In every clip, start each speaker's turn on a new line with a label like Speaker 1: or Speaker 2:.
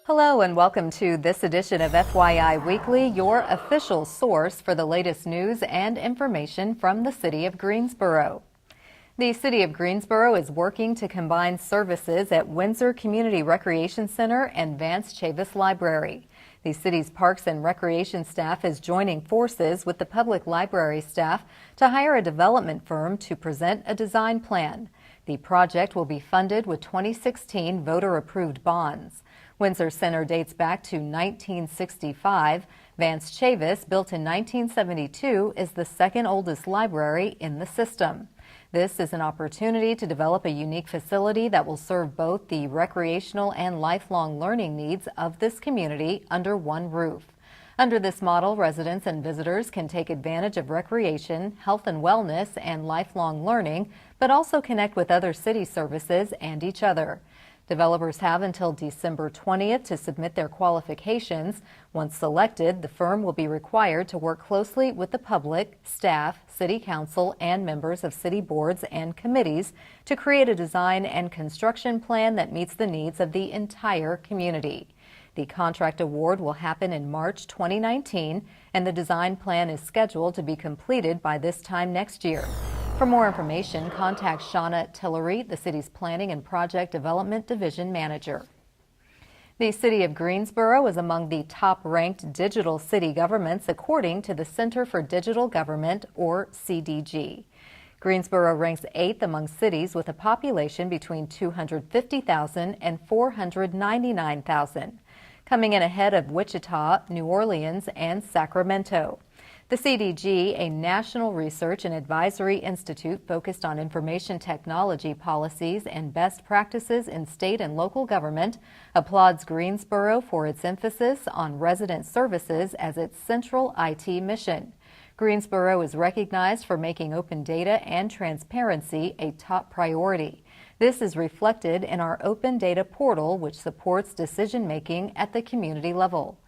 Speaker 1: Hello and welcome to this edition of FYI Weekly, your official source for the latest news and information from the City of Greensboro. The City of Greensboro is working to combine services at Windsor Community Recreation Center and Vance Chavis Library. The city's Parks and Recreation staff is joining forces with the public library staff to hire a development firm to present a design plan. The project will be funded with 2016 voter-approved bonds. Windsor Center dates back to 1965. Vance Chavis, built in 1972, is the second oldest library in the system. This is an opportunity to develop a unique facility that will serve both the recreational and lifelong learning needs of this community under one roof. Under this model, residents and visitors can take advantage of recreation, health and wellness, and lifelong learning, but also connect with other city services and each other. Developers have until December 20th to submit their qualifications. Once selected, the firm will be required to work closely with the public, staff, city council, and members of city boards and committees to create a design and construction plan that meets the needs of the entire community. The contract award will happen in March 2019, and the design plan is scheduled to be completed by this time next year. For more information, contact Shauna Tillery, the city's Planning and Project Development Division Manager. The City of Greensboro is among the top-ranked digital city governments according to the Center for Digital Government, or CDG. Greensboro ranks 8th among cities with a population between 250,000 and 499,000, coming in ahead of Wichita, New Orleans, and Sacramento. The CDG, a national research and advisory institute focused on information technology policies and best practices in state and local government, applauds Greensboro for its emphasis on resident services as its central IT mission. Greensboro is recognized for making open data and transparency a top priority. This is reflected in our open data portal, which supports decision-making at the community level.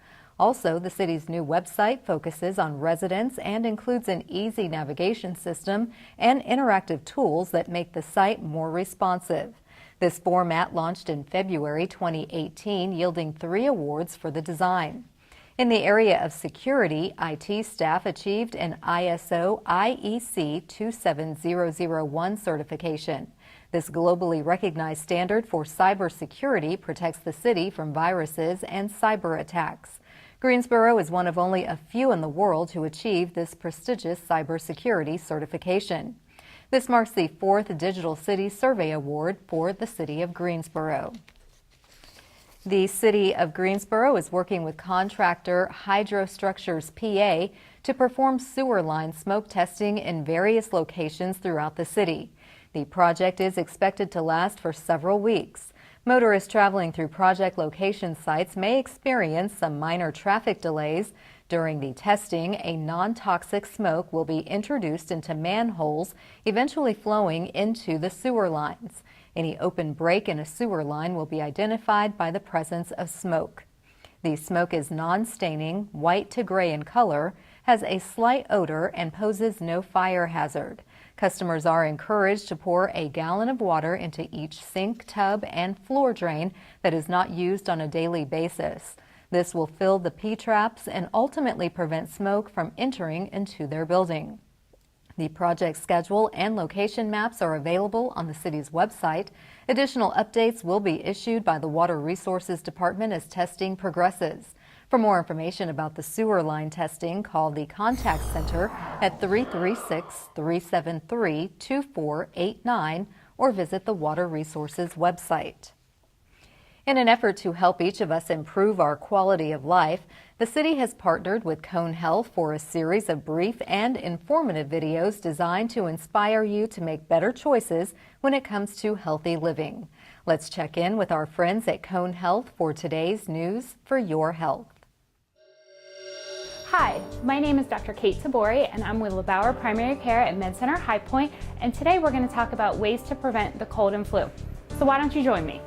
Speaker 1: Also, the city's new website focuses on residents and includes an easy navigation system and interactive tools that make the site more responsive. This format launched in February 2018, yielding 3 awards for the design. In the area of security, IT staff achieved an ISO IEC 27001 certification. This globally recognized standard for cybersecurity protects the city from viruses and cyber attacks. Greensboro is one of only a few in the world to achieve this prestigious cybersecurity certification. This marks the 4th Digital City Survey Award for the City of Greensboro. The City of Greensboro is working with contractor Hydrostructures PA to perform sewer line smoke testing in various locations throughout the city. The project is expected to last for several weeks. Motorists traveling through project location sites may experience some minor traffic delays. During the testing, a non-toxic smoke will be introduced into manholes, eventually flowing into the sewer lines. Any open break in a sewer line will be identified by the presence of smoke. The smoke is non-staining, white to gray in color, has a slight odor, and poses no fire hazard. Customers are encouraged to pour a gallon of water into each sink, tub, and floor drain that is not used on a daily basis. This will fill the P-traps and ultimately prevent smoke from entering into their building. The project schedule and location maps are available on the city's website. Additional updates will be issued by the Water Resources Department as testing progresses. For more information about the sewer line testing, call the Contact Center at 336-373-2489 or visit the Water Resources website. In an effort to help each of us improve our quality of life, the city has partnered with Cone Health for a series of brief and informative videos designed to inspire you to make better choices when it comes to healthy living. Let's check in with our friends at Cone Health for today's news for your health.
Speaker 2: Hi, my name is Dr. Kate Tabori, and I'm with LeBauer Primary Care at Med Center High Point, and today we're going to talk about ways to prevent the cold and flu. So why don't you join me?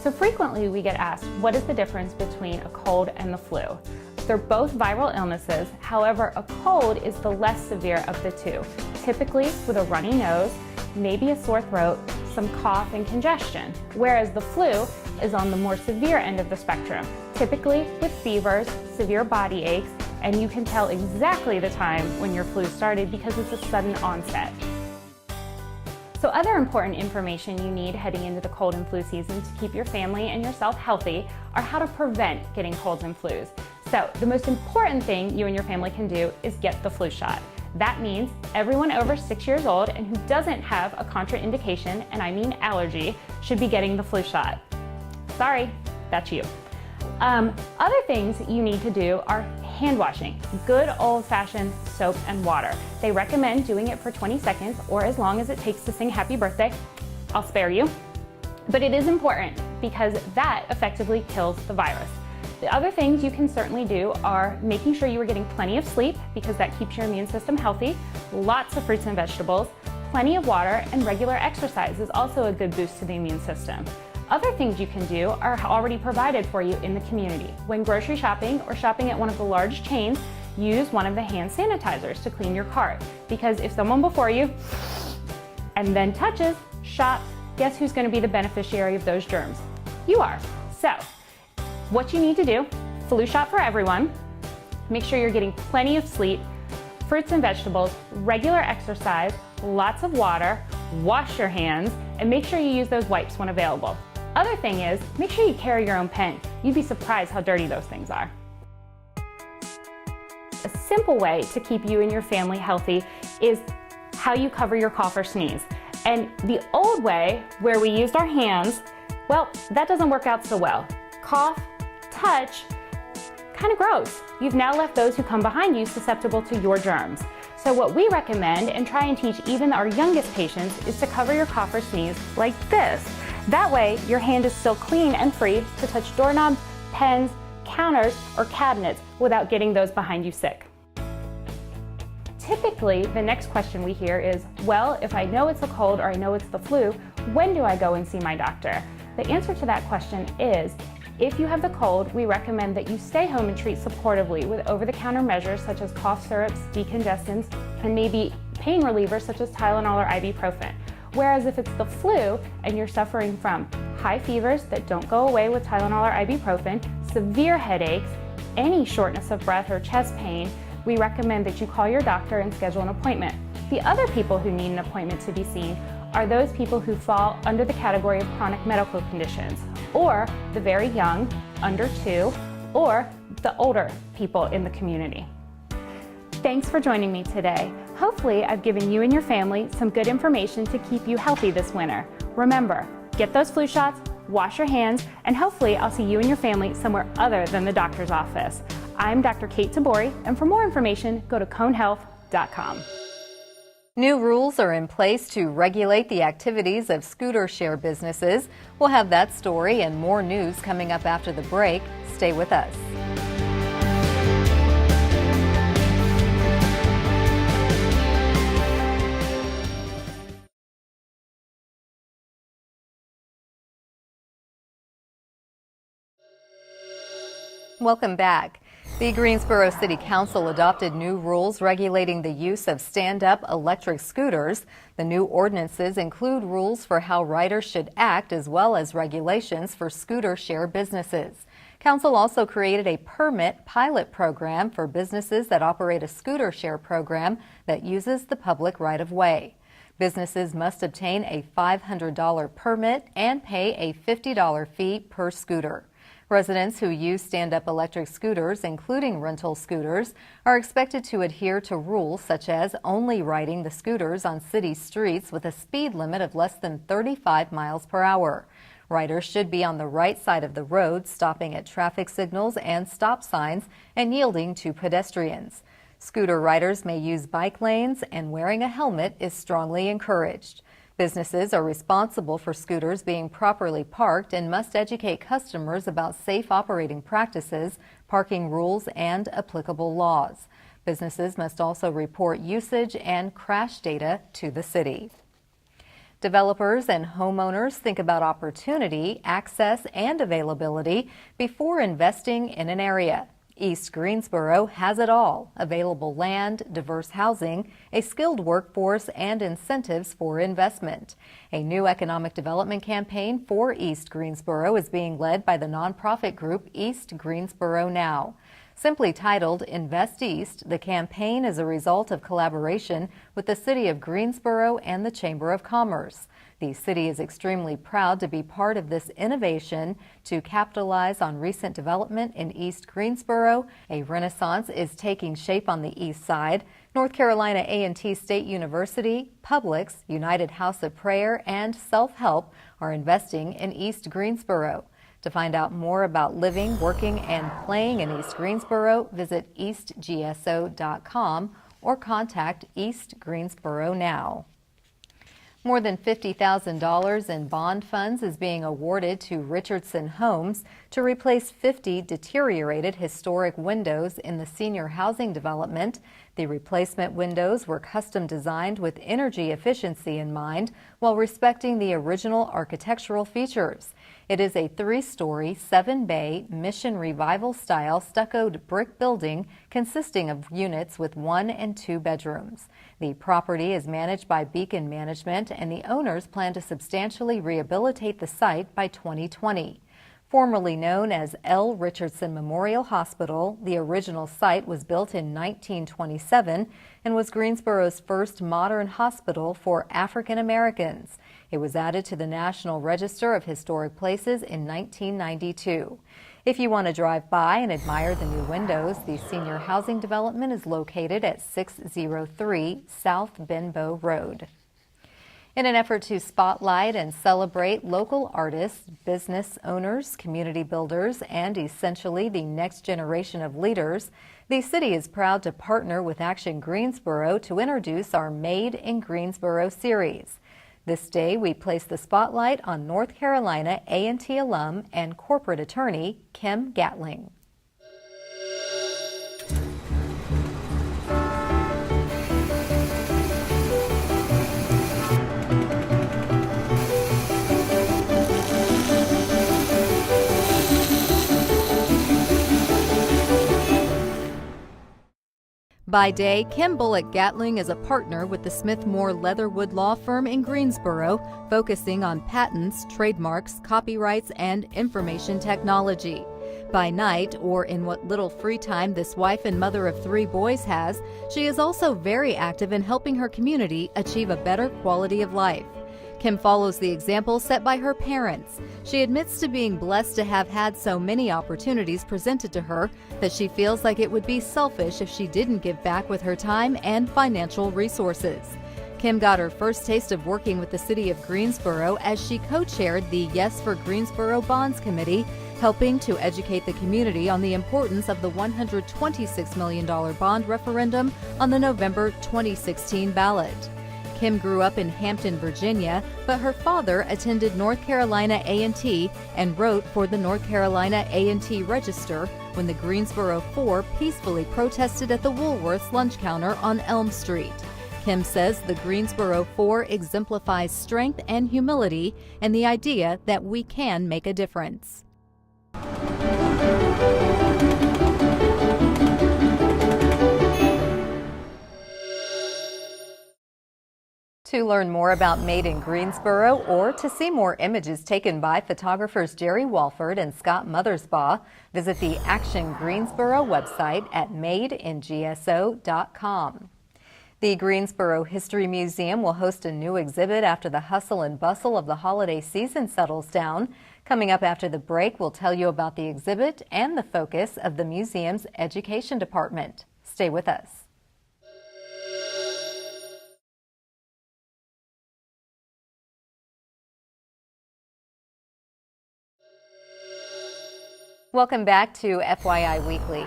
Speaker 2: So frequently we get asked, what is the difference between a cold and the flu? They're both viral illnesses, however, a cold is the less severe of the two, typically with a runny nose, maybe a sore throat, some cough and congestion, whereas the flu is on the more severe end of the spectrum, typically with fevers, severe body aches, and you can tell exactly the time when your flu started because it's a sudden onset. So other important information you need heading into the cold and flu season to keep your family and yourself healthy are how to prevent getting colds and flus. So the most important thing you and your family can do is get the flu shot. That means everyone over 6 years old and who doesn't have a contraindication, and I mean allergy, should be getting the flu shot. Sorry, that's you. Other things you need to do are hand washing, good old-fashioned soap and water. They recommend doing it for 20 seconds or as long as it takes to sing happy birthday. I'll spare you. But it is important because that effectively kills the virus. The other things you can certainly do are making sure you are getting plenty of sleep because that keeps your immune system healthy, lots of fruits and vegetables, plenty of water, and regular exercise is also a good boost to the immune system. Other things you can do are already provided for you in the community. When grocery shopping or shopping at one of the large chains, use one of the hand sanitizers to clean your cart. Because if someone before you and then touches, shops, guess who's going to be the beneficiary of those germs? You are. So, what you need to do, flu shot for everyone, make sure you're getting plenty of sleep, fruits and vegetables, regular exercise, lots of water, wash your hands, and make sure you use those wipes when available. Other thing is, make sure you carry your own pen. You'd be surprised how dirty those things are. A simple way to keep you and your family healthy is how you cover your cough or sneeze. And the old way, where we used our hands, well, that doesn't work out so well. Cough, touch, kind of gross. You've now left those who come behind you susceptible to your germs. So what we recommend and try and teach even our youngest patients is to cover your cough or sneeze like this. That way, your hand is still clean and free to touch doorknobs, pens, counters, or cabinets without getting those behind you sick. Typically, the next question we hear is, well, if I know it's a cold or I know it's the flu, when do I go and see my doctor? The answer to that question is, if you have the cold, we recommend that you stay home and treat supportively with over-the-counter measures such as cough syrups, decongestants, and maybe pain relievers such as Tylenol or ibuprofen. Whereas if it's the flu and you're suffering from high fevers that don't go away with Tylenol or ibuprofen, severe headaches, any shortness of breath or chest pain, we recommend that you call your doctor and schedule an appointment. The other people who need an appointment to be seen are those people who fall under the category of chronic medical conditions, or the very young, under 2, or the older people in the community. Thanks for joining me today. Hopefully, I've given you and your family some good information to keep you healthy this winter. Remember, get those flu shots, wash your hands, and hopefully I'll see you and your family somewhere other than the doctor's office. I'm Dr. Kate Tabori, and for more information, go to conehealth.com.
Speaker 1: New rules are in place to regulate the activities of scooter share businesses. We'll have that story and more news coming up after the break. Stay with us. Welcome back. The Greensboro City Council adopted new rules regulating the use of stand-up electric scooters. The new ordinances include rules for how riders should act as well as regulations for scooter share businesses. Council also created a permit pilot program for businesses that operate a scooter share program that uses the public right-of-way. Businesses must obtain a $500 permit and pay a $50 fee per scooter. Residents who use stand-up electric scooters, including rental scooters, are expected to adhere to rules such as only riding the scooters on city streets with a speed limit of less than 35 miles per hour. Riders should be on the right side of the road, stopping at traffic signals and stop signs and yielding to pedestrians. Scooter riders may use bike lanes, and wearing a helmet is strongly encouraged. Businesses are responsible for scooters being properly parked and must educate customers about safe operating practices, parking rules, and applicable laws. Businesses must also report usage and crash data to the city. Developers and homeowners think about opportunity, access, and availability before investing in an area. East Greensboro has it all: available land, diverse housing, a skilled workforce, and incentives for investment. A new economic development campaign for East Greensboro is being led by the nonprofit group East Greensboro Now. Simply titled Invest East, the campaign is a result of collaboration with the City of Greensboro and the Chamber of Commerce. The city is extremely proud to be part of this innovation to capitalize on recent development in East Greensboro. A renaissance is taking shape on the east side. North Carolina A&T State University, Publix, United House of Prayer, and Self-Help are investing in East Greensboro. To find out more about living, working, and playing in East Greensboro, visit eastgso.com or contact East Greensboro Now. More than $50,000 in bond funds is being awarded to Richardson Homes to replace 50 deteriorated historic windows in the senior housing development. The replacement windows were custom designed with energy efficiency in mind while respecting the original architectural features. It is a 3-story, 7-bay, Mission Revival-style stuccoed brick building consisting of units with 1 and 2 bedrooms. The property is managed by Beacon Management, and the owners plan to substantially rehabilitate the site by 2020. Formerly known as L. Richardson Memorial Hospital, the original site was built in 1927 and was Greensboro's first modern hospital for African Americans. It was added to the National Register of Historic Places in 1992. If you want to drive by and admire the new windows, the senior housing development is located at 603 South Benbow Road. In an effort to spotlight and celebrate local artists, business owners, community builders, and essentially the next generation of leaders, the city is proud to partner with Action Greensboro to introduce our Made in Greensboro series. This day, we place the spotlight on North Carolina A&T alum and corporate attorney Kim Gatling. By day, Kim Bullock Gatling is a partner with the Smith Moore Leatherwood Law Firm in Greensboro, focusing on patents, trademarks, copyrights, and information technology. By night, or in what little free time this wife and mother of 3 boys has, she is also very active in helping her community achieve a better quality of life. Kim follows the example set by her parents. She admits to being blessed to have had so many opportunities presented to her that she feels like it would be selfish if she didn't give back with her time and financial resources. Kim got her first taste of working with the City of Greensboro as she co-chaired the Yes for Greensboro Bonds Committee, helping to educate the community on the importance of the $126 million bond referendum on the November 2016 ballot. Kim grew up in Hampton, Virginia, but her father attended North Carolina A&T and wrote for the North Carolina A&T Register when the Greensboro Four peacefully protested at the Woolworth's lunch counter on Elm Street. Kim says the Greensboro Four exemplifies strength and humility and the idea that we can make a difference. To learn more about Made in Greensboro or to see more images taken by photographers Jerry Walford and Scott Mothersbaugh, visit the Action Greensboro website at madeingso.com. The Greensboro History Museum will host a new exhibit after the hustle and bustle of the holiday season settles down. Coming up after the break, we'll tell you about the exhibit and the focus of the museum's education department. Stay with us. Welcome back to FYI Weekly.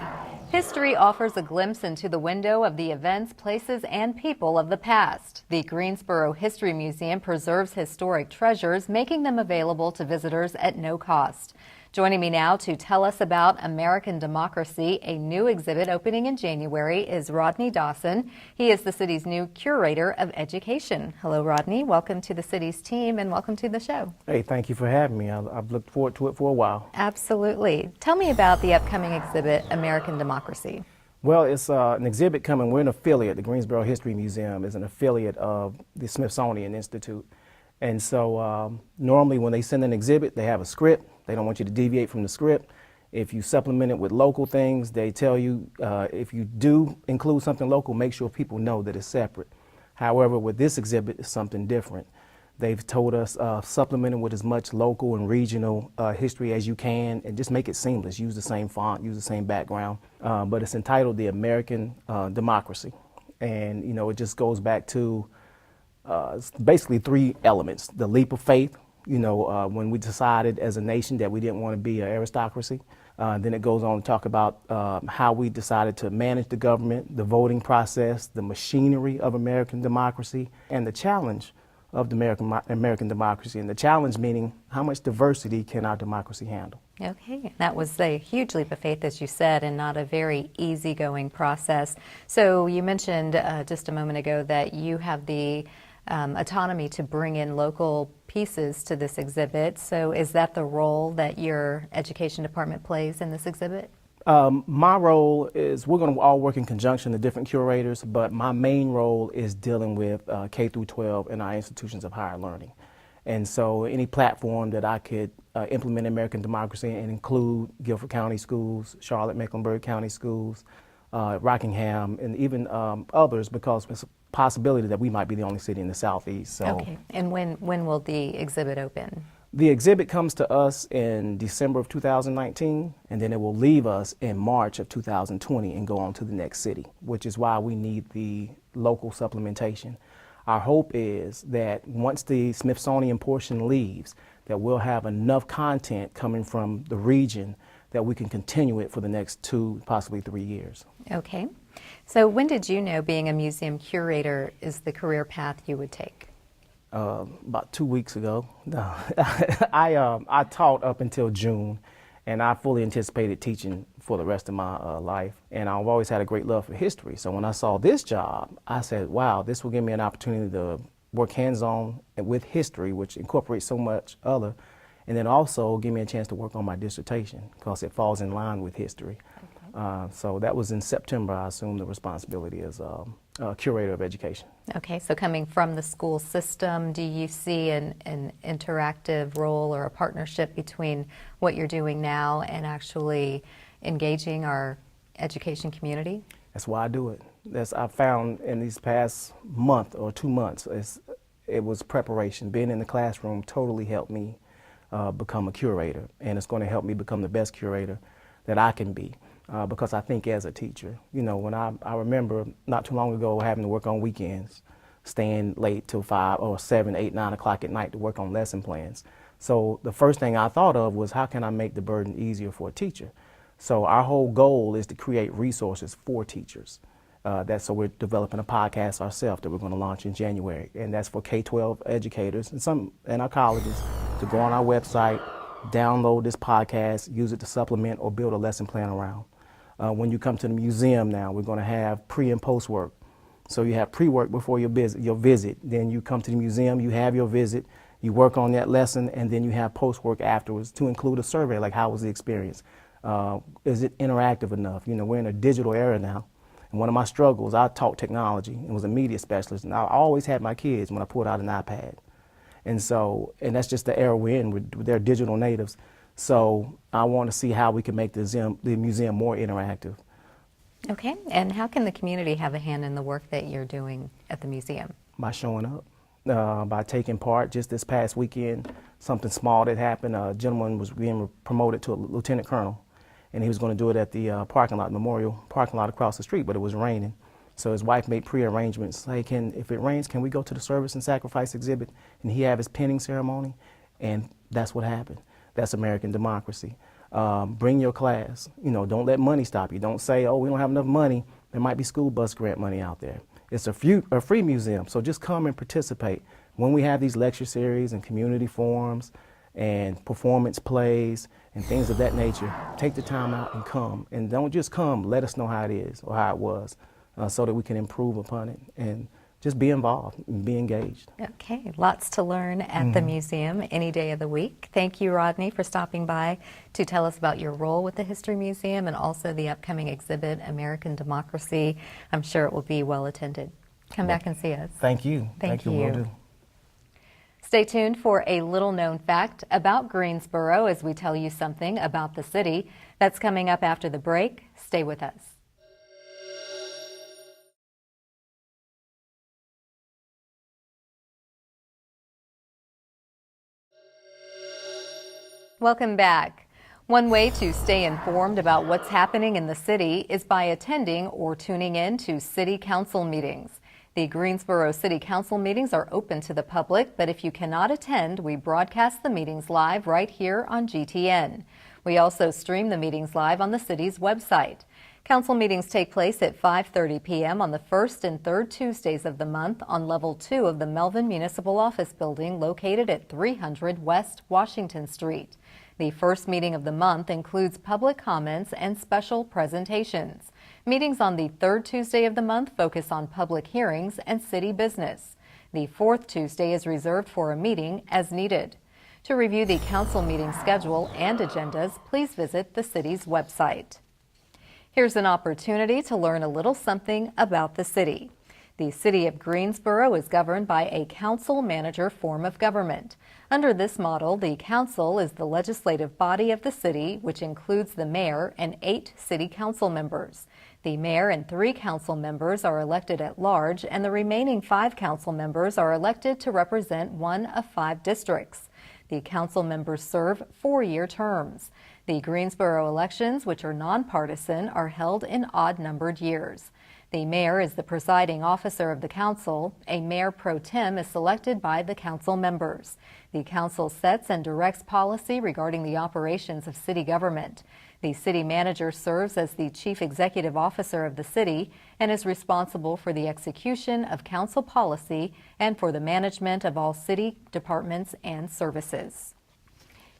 Speaker 1: History offers a glimpse into the window of the events, places, and people of the past. The Greensboro History Museum preserves historic treasures, making them available to visitors at no cost. Joining me now to tell us about American Democracy, a new exhibit opening in January, is Rodney Dawson. He is the city's new curator of education. Hello, Rodney. Welcome to the city's team and welcome to the show.
Speaker 3: Hey, thank you for having me. I've looked forward to it for a while.
Speaker 1: Absolutely. Tell me about the upcoming exhibit, American Democracy.
Speaker 3: Well, it's an exhibit coming. We're an affiliate. The Greensboro History Museum is an affiliate of the Smithsonian Institute. And so normally when they send an exhibit, they have a script. They don't want you to deviate from the script. If you supplement it with local things, they tell you if you do include something local, make sure people know that it's separate. However, with this exhibit, it's something different. They've told us supplement it with as much local and regional history as you can and just make it seamless. Use the same font, use the same background. But it's entitled The American Democracy. And, you know, it just goes back to basically three elements. The leap of faith, you know, when we decided as a nation that we didn't want to be an aristocracy. Then it goes on to talk about how we decided to manage the government, the voting process, the machinery of American democracy, and the challenge of the American democracy. And the challenge meaning how much diversity can our democracy handle?
Speaker 1: Okay, that was a huge leap of faith, as you said, and not a very easygoing process. So you mentioned just a moment ago that you have the autonomy to bring in local pieces to this exhibit. So is that the role that your education department plays in this exhibit?
Speaker 3: My role is we're going to all work in conjunction, the different curators, but my main role is dealing with K through 12 in our institutions of higher learning. And so any platform that I could implement American democracy and include Guilford County schools, Charlotte Mecklenburg County schools, Rockingham, and even others, because it's a possibility that we might be the only city in the Southeast. So,
Speaker 1: okay, and when will the exhibit open?
Speaker 3: The exhibit comes to us in December of 2019, and then it will leave us in March of 2020 and go on to the next city, which is why we need the local supplementation. Our hope is that once the Smithsonian portion leaves, that we'll have enough content coming from the region that we can continue it for the next 2, possibly 3 years.
Speaker 1: Okay. So when did you know being a museum curator is the career path you would take?
Speaker 3: About 2 weeks ago. I taught up until June, and I fully anticipated teaching for the rest of my life. And I've always had a great love for history. So when I saw this job, I said, wow, this will give me an opportunity to work hands-on with history, which incorporates so much other, and then also give me a chance to work on my dissertation because it falls in line with history. Okay. So that was in September. I assumed the responsibility as curator of education.
Speaker 1: Okay, so coming from the school system, do you see an interactive role or a partnership between what you're doing now and actually engaging our education community?
Speaker 3: That's why I do it. I found in these past month or 2 months, it was preparation. Being in the classroom totally helped me become a curator, and it's going to help me become the best curator that I can be. Because I think as a teacher, you know, when I remember not too long ago having to work on weekends, staying late till 5 or 7, 8, 9 o'clock at night to work on lesson plans. So the first thing I thought of was how can I make the burden easier for a teacher? So our whole goal is to create resources for teachers. So we're developing a podcast ourselves that we're going to launch in January, and that's for K-12 educators and some in our colleges to go on our website, download this podcast, use it to supplement or build a lesson plan around. When you come to the museum now, we're going to have pre and post work. So you have pre-work before your visit. Then you come to the museum, you have your visit, you work on that lesson, and then you have post-work afterwards to include a survey, like how was the experience? Is it interactive enough? You know, we're in a digital era now. And one of my struggles, I taught technology and was a media specialist, and I always had my kids when I pulled out an iPad. And that's just the era we're in. They're digital natives. So I want to see how we can make the museum more interactive.
Speaker 1: Okay, and how can the community have a hand in the work that you're doing at the museum?
Speaker 3: By showing up, by taking part. Just this past weekend, something small that happened. A gentleman was being promoted to a lieutenant colonel, and he was going to do it at the parking lot, memorial parking lot across the street, but it was raining. So his wife made pre-arrangements. Hey, if it rains, can we go to the service and sacrifice exhibit? And he have his pinning ceremony, and that's what happened. That's American democracy. Bring your class. You know, don't let money stop you. Don't say, oh, we don't have enough money. There might be school bus grant money out there. It's a free museum, so just come and participate. When we have these lecture series and community forums and performance plays and things of that nature, take the time out and come. And don't just come, let us know how it is or how it was so that we can improve upon it and just be involved and be engaged.
Speaker 1: Okay, lots to learn at the museum any day of the week. Thank you, Rodney, for stopping by to tell us about your role with the History Museum and also the upcoming exhibit, American Democracy. I'm sure it will be well attended. Come back and see us.
Speaker 3: Thank you.
Speaker 1: Thank you.
Speaker 3: Will do.
Speaker 1: Stay tuned for a little known fact about Greensboro as we tell you something about the city. That's coming up after the break. Stay with us. Welcome back. One way to stay informed about what's happening in the city is by attending or tuning in to city council meetings. The Greensboro City Council meetings are open to the public, but if you cannot attend, we broadcast the meetings live right here on GTN. We also stream the meetings live on the city's website. Council meetings take place at 5:30 p.m. on the first and third Tuesdays of the month on Level 2 of the Melvin Municipal Office Building located at 300 West Washington Street. The first meeting of the month includes public comments and special presentations. Meetings on the third Tuesday of the month focus on public hearings and city business. The fourth Tuesday is reserved for a meeting as needed. To review the council meeting schedule and agendas, please visit the city's website. Here's an opportunity to learn a little something about the city. The city of Greensboro is governed by a council-manager form of government. Under this model, the council is the legislative body of the city, which includes the mayor and 8 city council members. The mayor and 3 council members are elected at large, and the remaining 5 council members are elected to represent one of 5 districts. The council members serve 4-year terms. The Greensboro elections, which are nonpartisan, are held in odd-numbered years. The mayor is the presiding officer of the council. A mayor pro tem is selected by the council members. The council sets and directs policy regarding the operations of city government. The city manager serves as the chief executive officer of the city and is responsible for the execution of council policy and for the management of all city departments and services.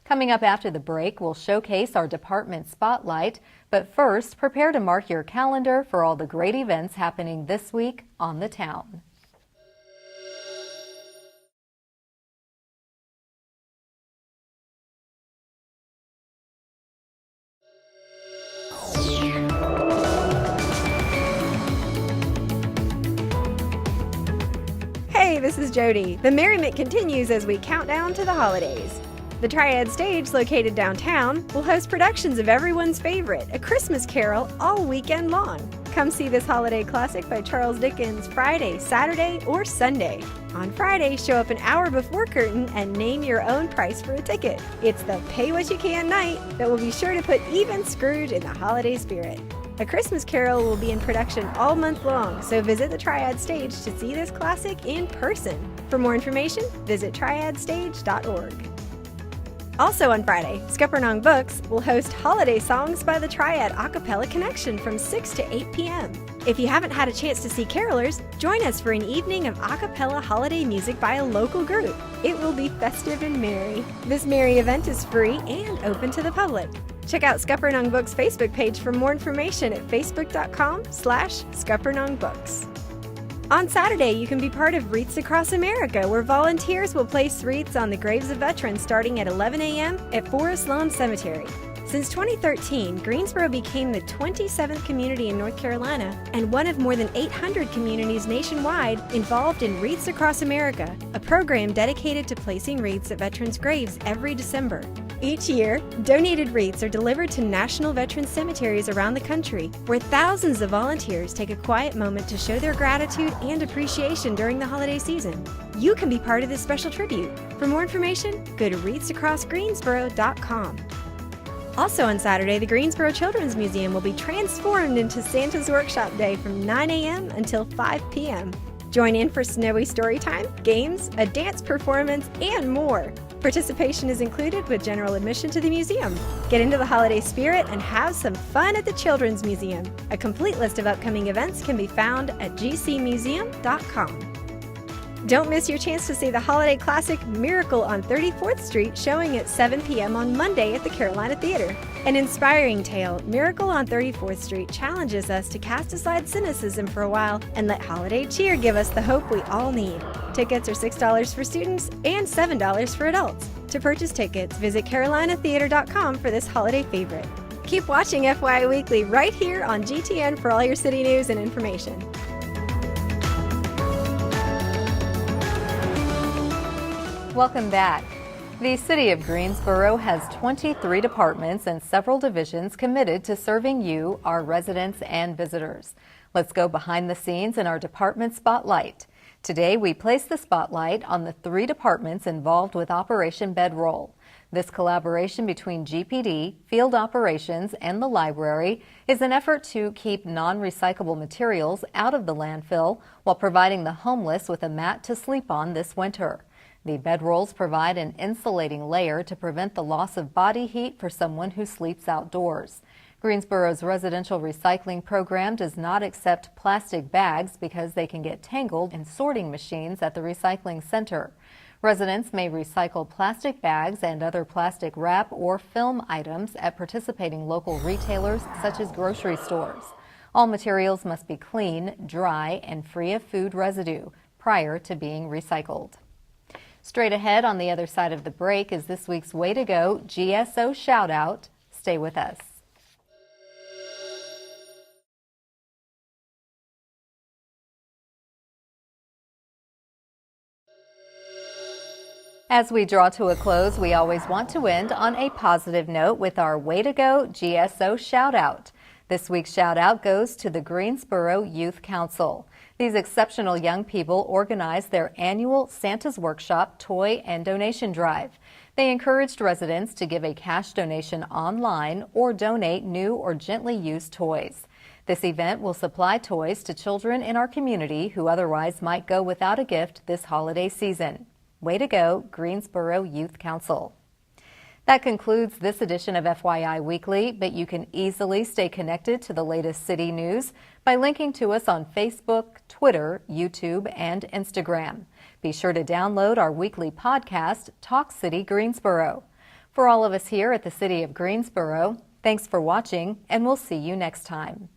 Speaker 1: Coming up after the break, we'll showcase our department spotlight, but first, prepare to mark your calendar for all the great events happening this week on the town.
Speaker 4: Hey, this is Jody. The merriment continues as we count down to the holidays. The Triad Stage, located downtown, will host productions of everyone's favorite, A Christmas Carol, all weekend long. Come see this holiday classic by Charles Dickens Friday, Saturday, or Sunday. On Friday, show up an hour before curtain and name your own price for a ticket. It's the pay-what-you-can night that will be sure to put even Scrooge in the holiday spirit. A Christmas Carol will be in production all month long, so visit the Triad Stage to see this classic in person. For more information, visit triadstage.org. Also on Friday, Scuppernong Books will host Holiday Songs by the Triad A Cappella Connection from 6 to 8 p.m. If you haven't had a chance to see carolers, join us for an evening of a cappella holiday music by a local group. It will be festive and merry. This merry event is free and open to the public. Check out Scuppernong Books' Facebook page for more information at facebook.com/ScuppernongBooks. On Saturday, you can be part of Wreaths Across America, where volunteers will place wreaths on the graves of veterans starting at 11 a.m. at Forest Lawn Cemetery. Since 2013, Greensboro became the 27th community in North Carolina and one of more than 800 communities nationwide involved in Wreaths Across America, a program dedicated to placing wreaths at veterans' graves every December. Each year, donated wreaths are delivered to national veteran cemeteries around the country, where thousands of volunteers take a quiet moment to show their gratitude and appreciation during the holiday season. You can be part of this special tribute. For more information, go to wreathsacrossgreensboro.com. Also on Saturday, the Greensboro Children's Museum will be transformed into Santa's Workshop Day from 9 a.m. until 5 p.m. Join in for snowy story time, games, a dance performance, and more. Participation is included with general admission to the museum. Get into the holiday spirit and have some fun at the Children's Museum. A complete list of upcoming events can be found at gcmuseum.com. Don't miss your chance to see the holiday classic Miracle on 34th Street showing at 7 p.m. on Monday at the Carolina Theater. An inspiring tale, Miracle on 34th Street challenges us to cast aside cynicism for a while and let holiday cheer give us the hope we all need. Tickets are $6 for students and $7 for adults. To purchase tickets, visit carolinatheater.com for this holiday favorite. Keep watching FYI Weekly right here on GTN for all your city news and information.
Speaker 1: Welcome back. The City of Greensboro has 23 departments and several divisions committed to serving you, our residents and visitors. Let's go behind the scenes in our department spotlight. Today, we place the spotlight on the 3 departments involved with Operation Bedroll. This collaboration between GPD, field operations, and the library is an effort to keep non-recyclable materials out of the landfill while providing the homeless with a mat to sleep on this winter. The bedrolls provide an insulating layer to prevent the loss of body heat for someone who sleeps outdoors. Greensboro's residential recycling program does not accept plastic bags because they can get tangled in sorting machines at the recycling center. Residents may recycle plastic bags and other plastic wrap or film items at participating local retailers such as grocery stores. All materials must be clean, dry, and free of food residue prior to being recycled. Straight ahead on the other side of the break is this week's Way to Go GSO shout out. Stay with us. As we draw to a close, we always want to end on a positive note with our Way to Go GSO shout out. This week's shout out goes to the Greensboro Youth Council. These exceptional young people organized their annual Santa's Workshop toy and donation drive. They encouraged residents to give a cash donation online or donate new or gently used toys. This event will supply toys to children in our community who otherwise might go without a gift this holiday season. Way to go, Greensboro Youth Council. That concludes this edition of FYI Weekly, but you can easily stay connected to the latest city news by linking to us on Facebook, Twitter, YouTube, and Instagram. Be sure to download our weekly podcast, Talk City Greensboro. For all of us here at the City of Greensboro, thanks for watching, and we'll see you next time.